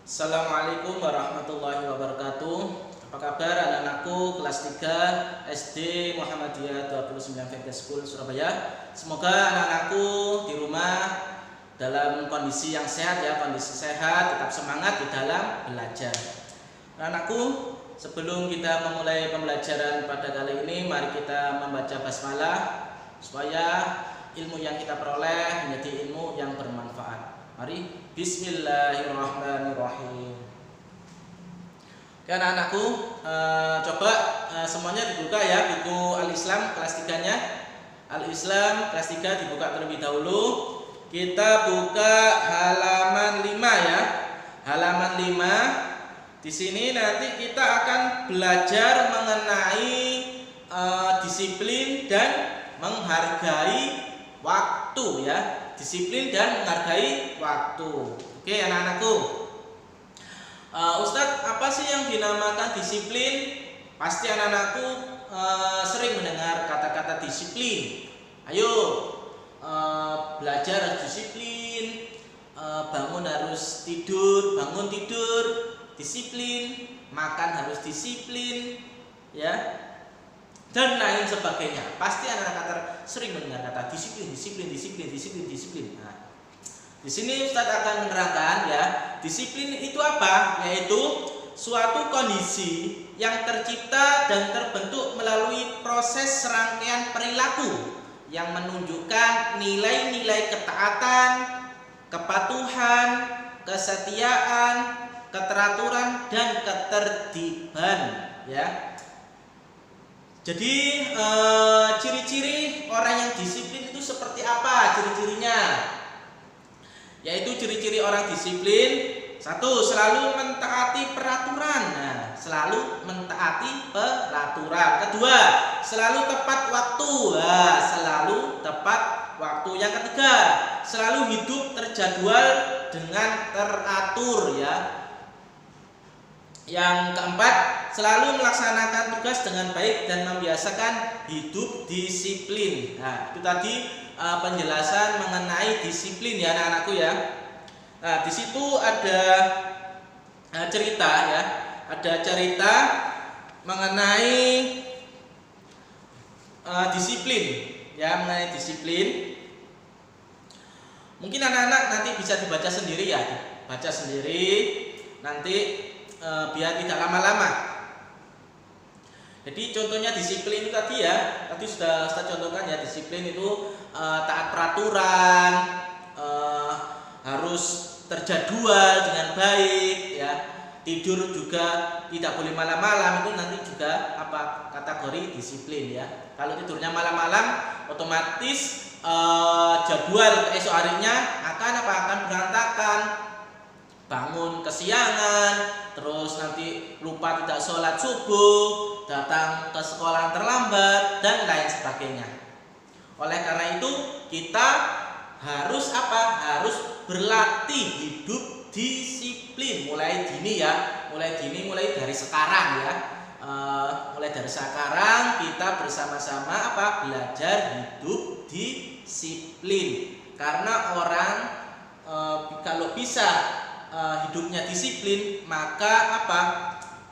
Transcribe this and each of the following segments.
Assalamualaikum warahmatullahi wabarakatuh. Apa kabar anak-anakku kelas 3 SD Muhammadiyah 29 VT School Surabaya. Semoga anak-anakku di rumah dalam kondisi yang sehat ya, kondisi sehat, tetap semangat di dalam belajar. Anak-anakku, sebelum kita memulai pembelajaran pada kali ini, mari kita membaca basmalah supaya ilmu yang kita peroleh menjadi ilmu yang bermanfaat. Mari, bismillahirrahmanirrahim. Oke anak-anakku, coba semuanya dibuka ya buku Al-Islam kelas 3-nya. Al-Islam kelas 3 dibuka terlebih dahulu. Kita buka halaman 5 ya. Halaman 5. Di sini nanti kita akan belajar mengenai disiplin dan menghargai waktu ya. Disiplin dan menghargai waktu. Oke anak-anakku, Ustadz, apa sih yang dinamakan disiplin? Pasti anak-anakku sering mendengar kata-kata disiplin. Ayo belajar harus disiplin, bangun harus tidur, bangun tidur disiplin, makan harus disiplin, ya, dan lain sebagainya. Pasti anak-anak sering mendengar kata disiplin, disiplin, disiplin, disiplin, disiplin. Nah, di sini Ustadz akan menerangkan ya, disiplin itu apa? Yaitu suatu kondisi yang tercipta dan terbentuk melalui proses serangkaian perilaku yang menunjukkan nilai-nilai ketaatan, kepatuhan, kesetiaan, keteraturan, dan ketertiban ya. Jadi ciri-ciri orang yang disiplin itu seperti apa ciri-cirinya? Yaitu ciri-ciri orang disiplin, satu, selalu mentaati peraturan. Nah, selalu mentaati peraturan. Kedua, selalu tepat waktu. Nah, selalu tepat waktu. Yang ketiga, selalu hidup terjadwal dengan teratur ya. Yang keempat, selalu melaksanakan tugas dengan baik dan membiasakan hidup disiplin. Nah, itu tadi penjelasan mengenai disiplin ya anak-anakku ya. Nah, di situ ada cerita ya. Ada cerita mengenai disiplin ya, mengenai disiplin. Mungkin anak-anak nanti bisa dibaca sendiri ya. Baca sendiri nanti biar tidak lama-lama. Jadi contohnya disiplin itu tadi ya, tadi sudah saya contohkan ya, disiplin itu taat peraturan, harus terjadwal dengan baik ya, tidur juga tidak boleh malam-malam, itu nanti juga apa kategori disiplin ya. Kalau tidurnya malam-malam, otomatis jadwal esok harinya akan berantakan, bangun kesiangan, terus nanti lupa tidak sholat subuh, datang ke sekolah terlambat, dan lain sebagainya. Oleh karena itu kita harus Harus berlatih hidup disiplin mulai dini ya, mulai dari sekarang ya. Mulai dari sekarang kita bersama-sama belajar hidup disiplin. Karena orang kalau bisa hidupnya disiplin, maka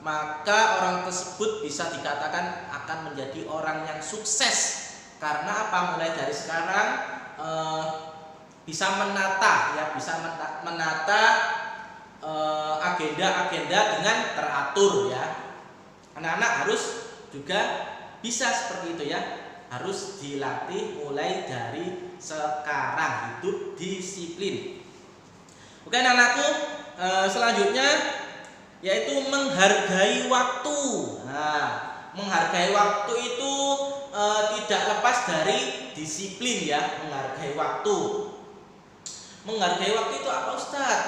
maka orang tersebut bisa dikatakan akan menjadi orang yang sukses. Karena mulai dari sekarang bisa menata agenda-agenda dengan teratur ya. Anak-anak harus juga bisa seperti itu ya, harus dilatih mulai dari sekarang hidup disiplin. Oke anak-anakku, selanjutnya yaitu menghargai waktu. Nah, menghargai waktu itu tidak lepas dari disiplin ya, menghargai waktu. Menghargai waktu itu apa Ustaz?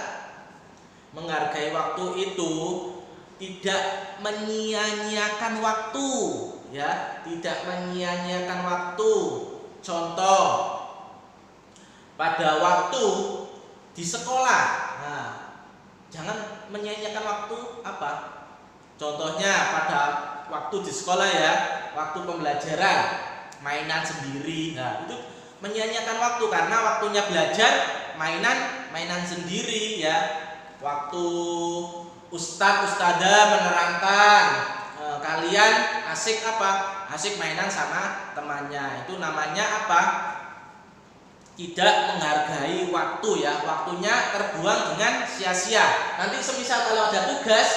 Menghargai waktu itu tidak menyia-nyiakan waktu ya, tidak menyia-nyiakan waktu. Contoh, pada waktu di sekolah, nah, jangan menyia-nyiakan waktu contohnya pada waktu di sekolah ya, waktu pembelajaran, mainan sendiri. Nah, itu menyia-nyiakan waktu karena waktunya belajar mainan sendiri ya. waktu ustadz ustadzah menerangkan, kalian asik apa? Asik mainan sama temannya. Itu namanya apa? Tidak menghargai waktu ya. Waktunya terbuang dengan sia-sia. Nanti semisal kalau ada tugas,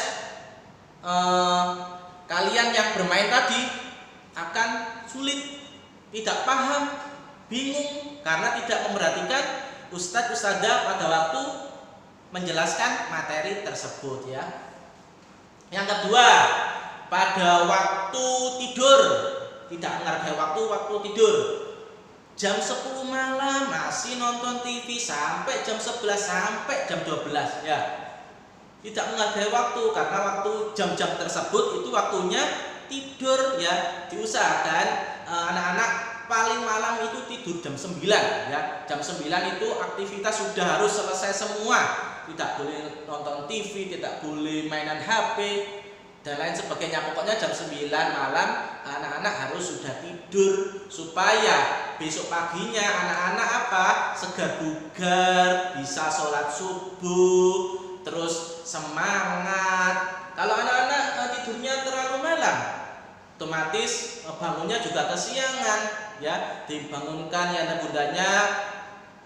kalian yang bermain tadi akan sulit, tidak paham, bingung karena tidak memperhatikan ustadz ustadzah pada waktu menjelaskan materi tersebut ya. Yang kedua, pada waktu tidur, tidak menghargai waktu tidur. Jam 10 malam masih nonton TV sampai jam 11 sampai jam 12 ya. Tidak menghargai waktu karena waktu jam-jam tersebut itu waktunya tidur ya. Diusahakan anak-anak paling malam itu tidur jam 9 ya. Jam 9 itu aktivitas sudah harus selesai semua. Tidak boleh nonton TV, tidak boleh mainan HP dan lain sebagainya. Pokoknya jam 9 malam anak-anak harus sudah tidur supaya besok paginya anak-anak apa? Segar bugar, bisa sholat subuh, terus semangat. Kalau anak-anak tidurnya terlalu malam, otomatis bangunnya juga kesiangan ya. Dibangunkan ya bundanya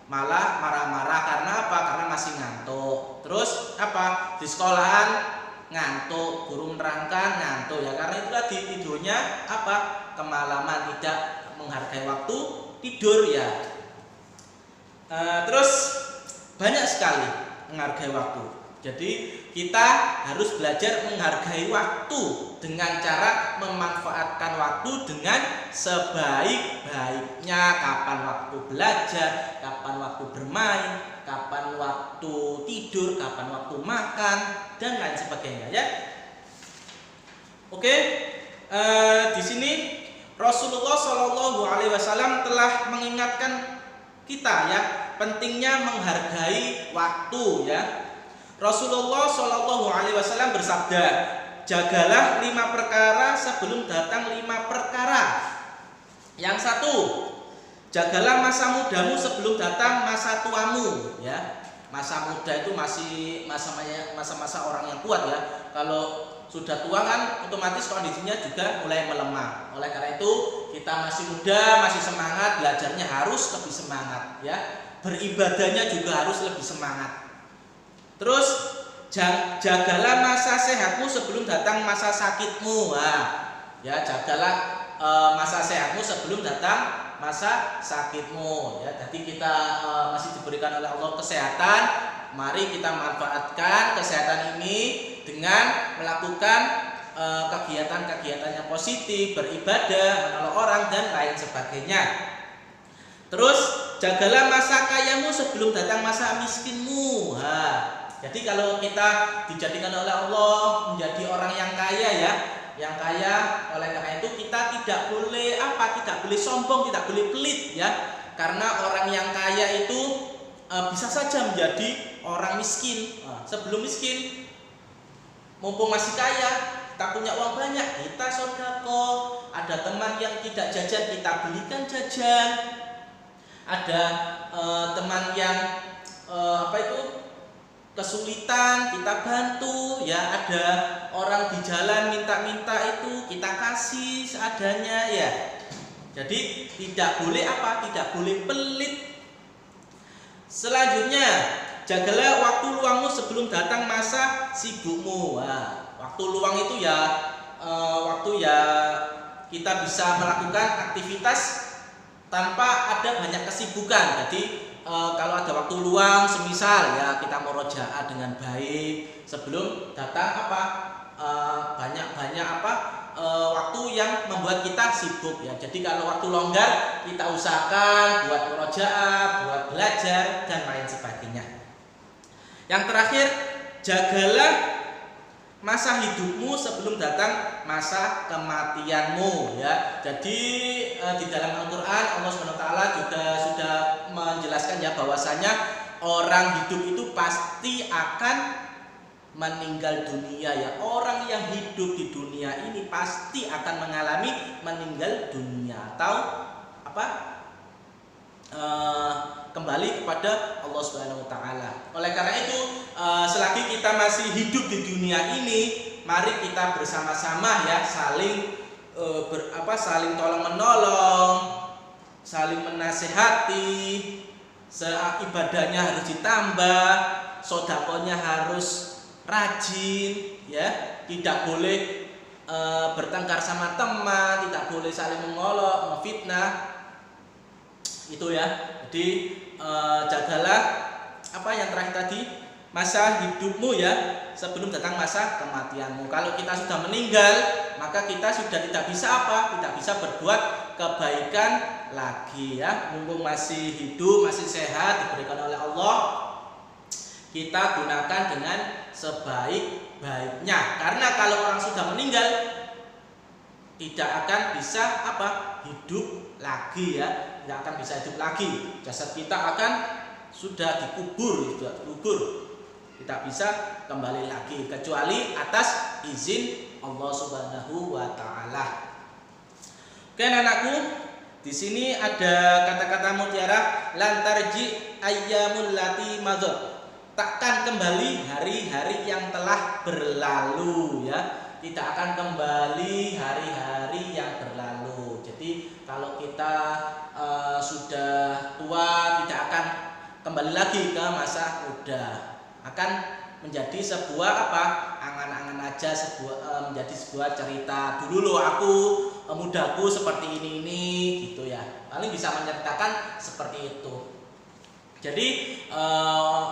malah marah-marah karena apa? Karena masih ngantuk. Terus apa? Di sekolahan ngantuk, guru menerangkan ngantuk ya. Karena itu tadi tidurnya apa? Kemalaman, tidak menghargai waktu tidur ya. Terus banyak sekali menghargai waktu. Jadi kita harus belajar menghargai waktu dengan cara memanfaatkan waktu dengan sebaik-baiknya. Kapan waktu belajar, kapan waktu bermain, kapan waktu tidur, kapan waktu makan dan lain sebagainya ya. Oke, di sini Rasulullah Shallallahu Alaihi Wasallam telah mengingatkan kita ya pentingnya menghargai waktu ya. Rasulullah Shallallahu Alaihi Wasallam bersabda, jagalah 5 perkara sebelum datang 5 perkara. Yang satu, jagalah masa mudamu sebelum datang masa tuamu ya. Masa muda itu masih masa-masa orang yang kuat ya. Kalau sudah tua kan otomatis kondisinya juga mulai melemah. Oleh karena itu kita masih muda, masih semangat, belajarnya harus lebih semangat ya. Beribadahnya juga harus lebih semangat. Terus jagalah masa sehatmu sebelum datang masa sakitmu. Nah, ya jagalah masa sehatmu sebelum datang masa sakitmu ya. Jadi kita masih diberikan oleh Allah kesehatan. Mari kita manfaatkan kesehatan ini dengan melakukan kegiatan-kegiatan yang positif, beribadah, menolong orang dan lain sebagainya. Terus jagalah masa kayamu sebelum datang masa miskinmu. Jadi kalau kita dijadikan oleh Allah menjadi orang yang kaya ya, yang kaya, oleh karena itu kita tidak boleh tidak boleh sombong, tidak boleh pelit ya. Karena orang yang kaya itu bisa saja menjadi orang miskin. Sebelum miskin, mumpung masih kaya, kita punya uang banyak, kita sedekah. Ada teman yang tidak jajan, kita belikan jajan. Ada teman yang kesulitan, kita bantu ya. Ada orang di jalan minta-minta, itu kita kasih seadanya ya. Jadi tidak boleh tidak boleh pelit. Selanjutnya, jagalah waktu luangmu sebelum datang masa sibukmu. Waktu luang itu ya waktu ya kita bisa melakukan aktivitas tanpa ada banyak kesibukan. Jadi kalau ada waktu luang, semisal ya kita murojaah dengan baik sebelum datang banyak waktu yang membuat kita sibuk ya. Jadi kalau waktu longgar kita usahakan buat murojaah, buat belajar dan lain sebagainya. Yang terakhir, jagalah masa hidupmu sebelum datang masa kematianmu ya. Jadi di dalam Al-Qur'an Allah SWT juga sudah menjelaskan ya bahwasanya orang hidup itu pasti akan meninggal dunia ya. Orang yang hidup di dunia ini pasti akan mengalami meninggal dunia atau kembali kepada Allah Subhanahu wa taala. Oleh karena itu selagi masih hidup di dunia ini, mari kita bersama-sama ya saling saling tolong menolong, saling menasehati, ibadahnya harus ditambah, sodakonya harus rajin, ya, tidak boleh bertengkar sama teman, tidak boleh saling mengolok, memfitnah, itu ya. Jadi jagalah apa yang terakhir tadi, masa hidupmu ya sebelum datang masa kematianmu. Kalau kita sudah meninggal, maka kita sudah tidak bisa tidak bisa berbuat kebaikan lagi ya. Mumpung masih hidup, masih sehat, diberikan oleh Allah, kita gunakan dengan sebaik-baiknya. Karena kalau orang sudah meninggal, tidak akan bisa hidup lagi ya, tidak akan bisa hidup lagi. Jasad kita akan sudah dikubur, tidak bisa kembali lagi kecuali atas izin Allah Subhanahu wa taala. Oke anakku, di sini ada kata-kata mutiara, lantarji ayyamul lati madad. Takkan kembali hari-hari yang telah berlalu ya. Tidak akan kembali hari-hari yang berlalu. Jadi kalau kita sudah tua, tidak akan kembali lagi ke masa muda. Akan menjadi sebuah angan-angan aja, menjadi sebuah cerita. Dulu loh aku mudaku seperti ini gitu ya. Paling bisa menceritakan seperti itu. Jadi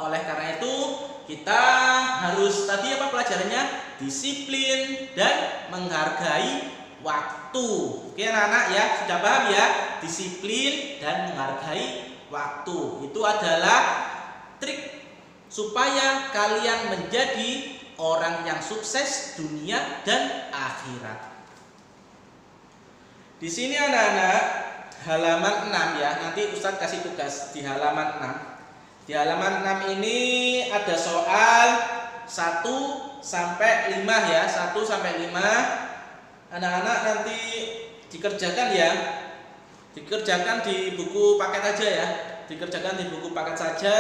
oleh karena itu kita harus tadi pelajarannya, disiplin dan menghargai waktu. Oke anak-anak ya, sudah paham ya? Disiplin dan menghargai waktu. Itu adalah trik supaya kalian menjadi orang yang sukses dunia dan akhirat. Di sini anak-anak, halaman 6 ya. Nanti Ustadz kasih tugas di halaman 6. Di halaman 6 ini ada soal 1 sampai 5 ya. 1 sampai 5. Anak-anak nanti dikerjakan ya. Dikerjakan di buku paket aja ya. Dikerjakan di buku paket saja.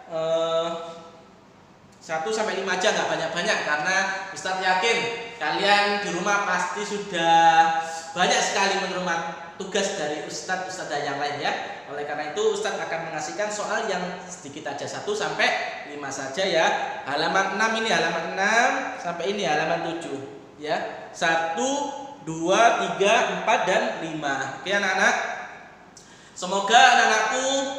1 sampai 5 aja, nggak banyak-banyak, karena Ustadz yakin kalian di rumah pasti sudah banyak sekali menerima tugas dari Ustadz yang lain ya. Oleh karena itu Ustadz akan mengasihkan soal yang sedikit aja, 1 sampai 5 saja ya. Halaman 6 ini halaman 6 sampai ini halaman 7 ya. 1, 2, 3, 4 dan 5. Oke anak-anak. Semoga anak-anakku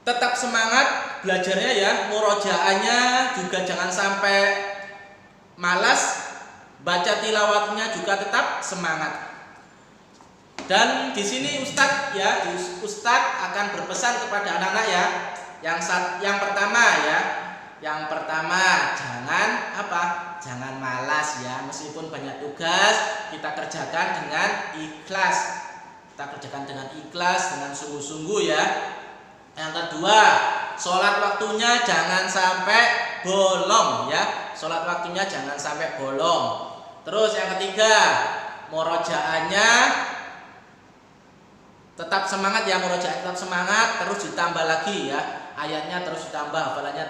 tetap semangat belajarnya ya, murojaahnya juga jangan sampai malas, baca tilawatnya juga tetap semangat. Dan di sini Ustadz akan berpesan kepada anak-anak ya. Yang pertama jangan malas ya, meskipun banyak tugas kita kerjakan dengan ikhlas. Kita kerjakan dengan ikhlas, dengan sungguh-sungguh ya. Yang kedua, sholat waktunya jangan sampai bolong ya. Sholat waktunya jangan sampai bolong. Terus yang ketiga, murojaahnya tetap semangat ya, murojaah tetap semangat, terus ditambah lagi ya. Ayatnya terus ditambah, hafalannya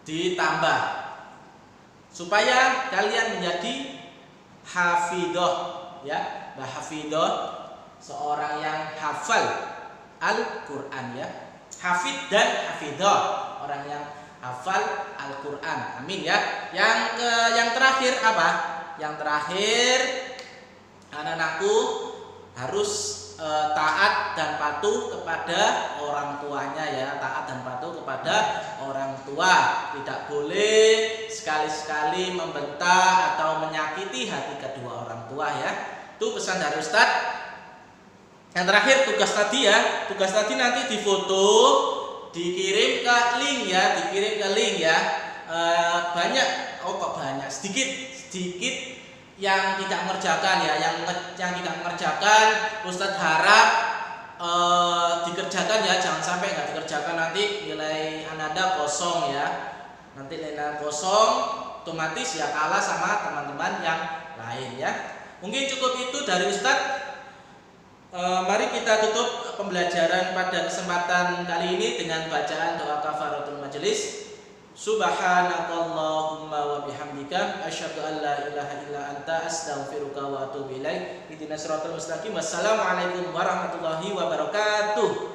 ditambah. Supaya kalian menjadi hafidhoh ya. Hafidhoh, seorang yang hafal Al-Quran ya. Hafid dan hafidhoh, orang yang hafal Al-Quran. Amin ya. Yang terakhir apa? Yang terakhir, anak-anakku harus taat dan patuh kepada orang tuanya ya. Taat dan patuh kepada orang tua. Tidak boleh sekali-sekali membentak atau menyakiti hati kedua orang tua ya. Itu pesan dari Ustadz. Yang terakhir tugas tadi ya. Tugas tadi nanti difoto, dikirim ke link ya. Sedikit yang tidak mengerjakan ya. Yang tidak mengerjakan Ustadz harap dikerjakan ya. Jangan sampai nggak dikerjakan, nanti nilai Anda kosong ya. Nanti nilai kosong, otomatis ya kalah sama teman-teman yang lain ya. Mungkin cukup itu dari Ustadz. Mari kita tutup pembelajaran pada kesempatan kali ini dengan bacaan doa kafaratul majelis. Subhanakallahumma wa bihamdika asyhadu an la ilaha illa anta astaghfiruka wa atubu ilaik. Ihdinas siratal mustaqim. Wassalamualaikum warahmatullahi wabarakatuh.